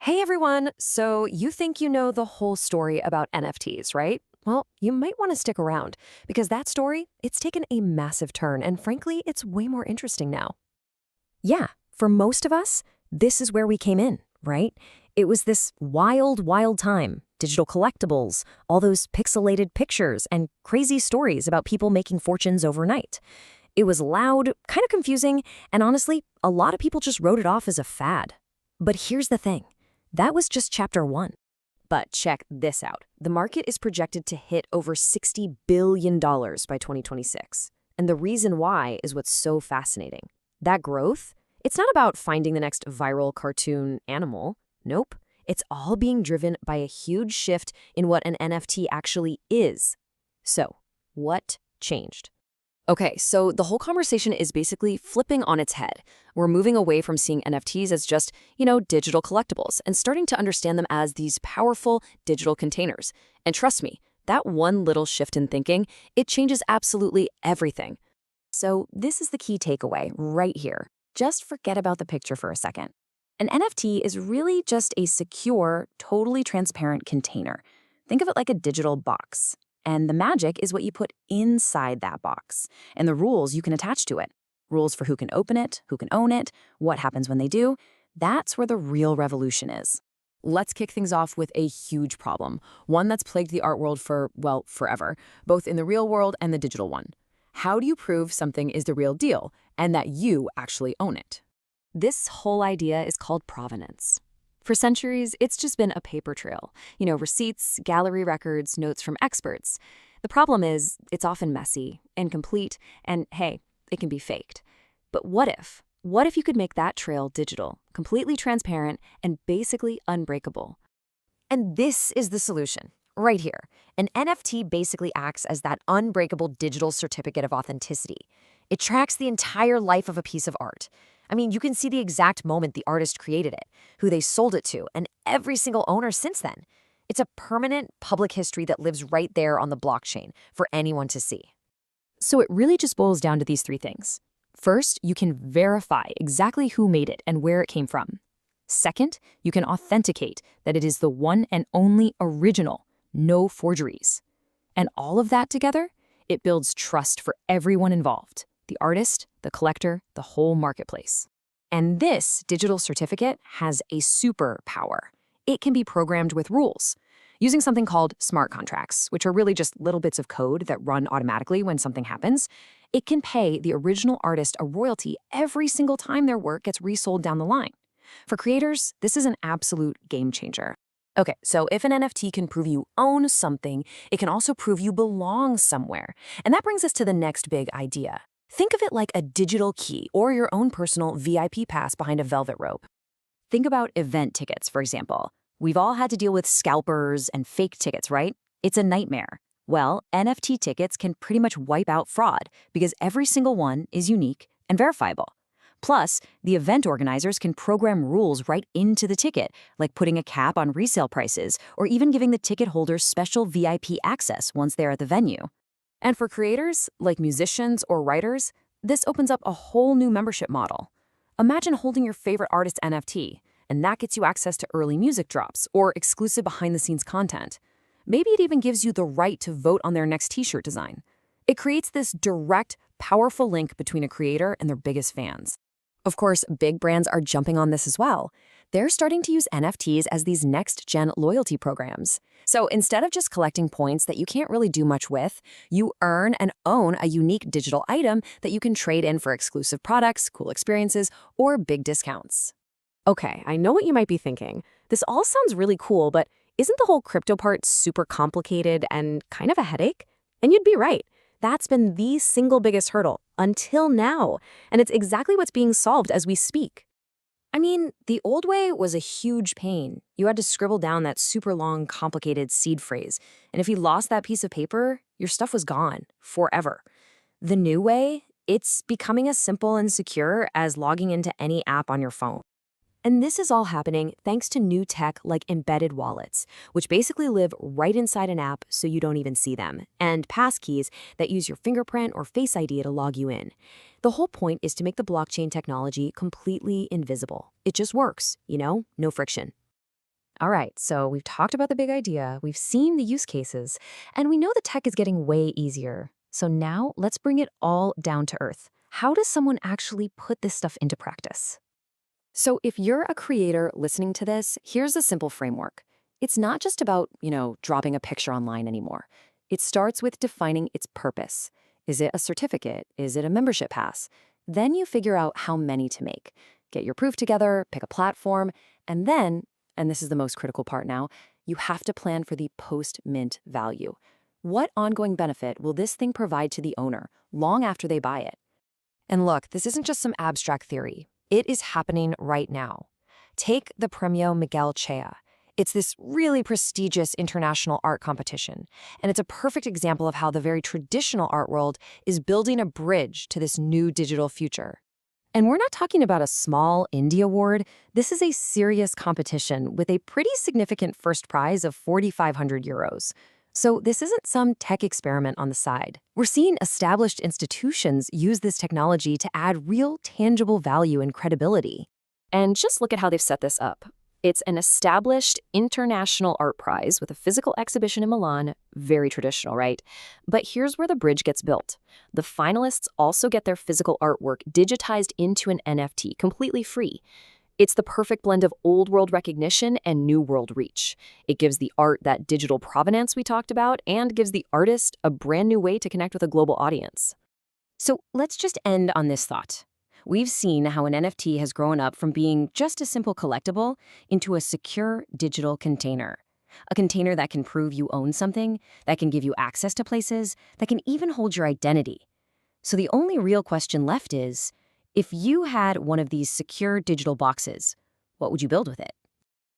Hey everyone! So you think you know the whole story about NFTs, right? Well, you might want to stick around because that story, it's taken a massive turn and frankly, it's way more interesting now. Yeah, for most of us, this is where we came in, right? It was this wild, wild time. Digital collectibles, all those pixelated pictures, and crazy stories about people making fortunes overnight. It was loud, kind of confusing, and honestly, a lot of people just wrote it off as a fad. But here's the thing. That was just chapter one. But check this out. The market is projected to hit over $60 billion by 2026. And the reason why is what's so fascinating. That growth, it's not about finding the next viral cartoon animal. Nope. It's all being driven by a huge shift in what an NFT actually is. So, what changed? Okay, so the whole conversation is basically flipping on its head. We're moving away from seeing NFTs as just, digital collectibles and starting to understand them as these powerful digital containers. And trust me, that one little shift in thinking, it changes absolutely everything. So this is the key takeaway right here. Just forget about the picture for a second. An NFT is really just a secure, totally transparent container. Think of it like a digital box. And the magic is what you put inside that box, and the rules you can attach to it. Rules for who can open it, who can own it, what happens when they do. That's where the real revolution is. Let's kick things off with a huge problem, one that's plagued the art world for, well, forever, both in the real world and the digital one. How do you prove something is the real deal and that you actually own it? This whole idea is called provenance. For centuries, it's just been a paper trail. Receipts, gallery records, notes from experts. The problem is, it's often messy, incomplete, and hey, it can be faked. But what if? What if you could make that trail digital, completely transparent, and basically unbreakable? And this is the solution, right here. An NFT basically acts as that unbreakable digital certificate of authenticity. It tracks the entire life of a piece of art. You can see the exact moment the artist created it, who they sold it to, and every single owner since then. It's a permanent public history that lives right there on the blockchain for anyone to see. So it really just boils down to these three things. First, you can verify exactly who made it and where it came from. Second, you can authenticate that it is the one and only original, no forgeries. And all of that together, it builds trust for everyone involved. The artist, the collector, the whole marketplace. And this digital certificate has a superpower. It can be programmed with rules, using something called smart contracts, which are really just little bits of code that run automatically when something happens. It can pay the original artist a royalty every single time their work gets resold down the line. For creators, this is an absolute game changer. Okay, so if an NFT can prove you own something, it can also prove you belong somewhere. And that brings us to the next big idea. Think of it like a digital key or your own personal VIP pass behind a velvet rope. Think about event tickets, for example. We've all had to deal with scalpers and fake tickets, right? It's a nightmare. Well, NFT tickets can pretty much wipe out fraud because every single one is unique and verifiable. Plus, the event organizers can program rules right into the ticket, like putting a cap on resale prices or even giving the ticket holders special VIP access once they're at the venue. And for creators, like musicians or writers, this opens up a whole new membership model. Imagine holding your favorite artist's NFT, and that gets you access to early music drops or exclusive behind-the-scenes content. Maybe it even gives you the right to vote on their next t-shirt design. It creates this direct, powerful link between a creator and their biggest fans. Of course, big brands are jumping on this as well. They're starting to use NFTs as these next-gen loyalty programs. So instead of just collecting points that you can't really do much with, you earn and own a unique digital item that you can trade in for exclusive products, cool experiences, or big discounts. Okay, I know what you might be thinking. This all sounds really cool, but isn't the whole crypto part super complicated and kind of a headache? And you'd be right. That's been the single biggest hurdle until now, and it's exactly what's being solved as we speak. The old way was a huge pain. You had to scribble down that super long, complicated seed phrase, and if you lost that piece of paper, your stuff was gone, forever. The new way, it's becoming as simple and secure as logging into any app on your phone. And this is all happening thanks to new tech like embedded wallets, which basically live right inside an app so you don't even see them, and passkeys that use your fingerprint or Face ID to log you in. The whole point is to make the blockchain technology completely invisible. It just works, no friction. All right, so we've talked about the big idea, we've seen the use cases, and we know the tech is getting way easier. So now let's bring it all down to earth. How does someone actually put this stuff into practice? So if you're a creator listening to this, here's a simple framework. It's not just about, dropping a picture online anymore. It starts with defining its purpose. Is it a certificate? Is it a membership pass? Then you figure out how many to make. Get your proof together, pick a platform, and then, and this is the most critical part now, you have to plan for the post-mint value. What ongoing benefit will this thing provide to the owner long after they buy it? And look, this isn't just some abstract theory. It is happening right now. Take the Premio Miguel Chea. It's this really prestigious international art competition, and it's a perfect example of how the very traditional art world is building a bridge to this new digital future. And we're not talking about a small indie award. This is a serious competition with a pretty significant first prize of 4,500 euros. So this isn't some tech experiment on the side. We're seeing established institutions use this technology to add real, tangible value and credibility. And just look at how they've set this up. It's an established international art prize with a physical exhibition in Milan, very traditional, right? But here's where the bridge gets built. The finalists also get their physical artwork digitized into an NFT, completely free. It's the perfect blend of old world recognition and new world reach. It gives the art that digital provenance we talked about and gives the artist a brand new way to connect with a global audience. So let's just end on this thought. We've seen how an NFT has grown up from being just a simple collectible into a secure digital container. A container that can prove you own something, that can give you access to places, that can even hold your identity. So the only real question left is, if you had one of these secure digital boxes, what would you build with it?